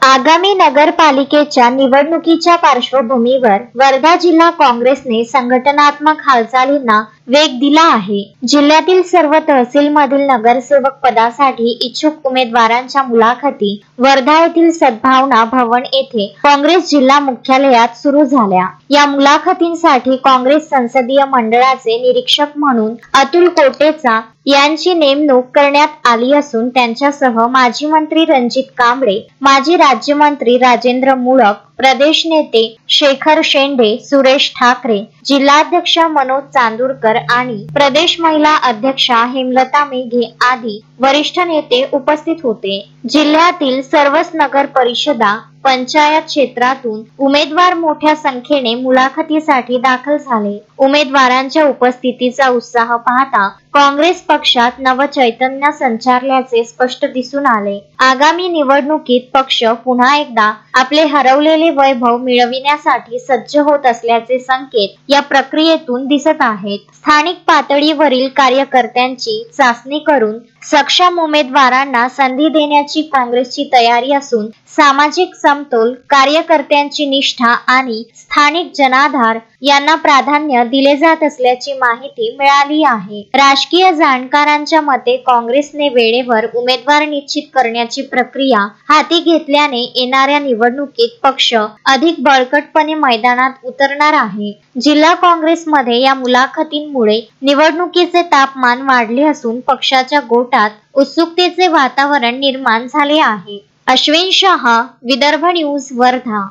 आगामी नगरपालिकेच्या निवडणुकीच्या पार्श्वभूमीवर वर्धा जिल्हा काँग्रेसने संघटनात्मक हालचालींना वेग दिला आहे। जिल्ह्यातील सर्व तहसीलमधील नगरसेवक पदासाठी इच्छुक उमेदवारांच्या मुलाखती वर्धा येथील सद्भावना भवन येथे काँग्रेस जिल्हा मुख्यालयात सुरू झाल्या। या मुलाखतींसाठी काँग्रेस संसदीय मंडळाचे निरीक्षक म्हणून अतुल कोटेचा यांची नेमणूक करण्यात आली असून त्यांच्यासह माजी मंत्री रणजित कांबळे, माजी राज्यमंत्री राजेंद्र मुळक, प्रदेश नेते शेखर शेंडे, सुरेश ठाकरे, जिल्हाध्यक्ष मनोज चांदूरकर आणि प्रदेश महिला अध्यक्षा हेमलता मेघे आदी वरिष्ठ नेते उपस्थित होते। जिल्ह्यातील सर्वच नगर परिषदा पंचायत क्षेत्रातून उमेदवार मोठ्या संख्येने मुलाखतीसाठी दाखल झाले। उमेदवारांच्या उपस्थितीचा उत्साह पाहता काँग्रेस पक्षात नवचैतन्य संचारल्याचे स्पष्ट दिसून आले। आगामी निवडणुकीत पक्ष पुन्हा एकदा आपले हरवलेले वैभव मिळविण्यासाठी सज्ज होत असल्याचे संकेत या प्रक्रियेतून दिसत आहेत। स्थानिक पातळीवरील कार्यकर्त्यांची चाचणी करून सक्षम उमेदवारांना संधी देण्याची काँग्रेसची तयारी असून सामाजिक समतोल, कार्यकर्त्यांची निष्ठा आणि स्थानिक जनाधार यांना प्राधान्य दिले जात असल्याची माहिती मिळाली आहे। राजकीय जाणकारांच्या मते काँग्रेसने वेळेवर उमेदवार निश्चित करण्याची प्रक्रिया हाती घेतल्याने येणाऱ्या निवडणुकीत पक्ष अधिक बळकटपणे मैदानात उतरणार आहे। जिल्हा काँग्रेसमध्ये या मुलाखतींमुळे निवडणुकीचे तापमान वाढले असून पक्षाच्या गोटात उत्सुकतेचे वातावरण निर्माण झाले आहे। अश्विन शहा, विदर्भ न्यूज, वर्धा।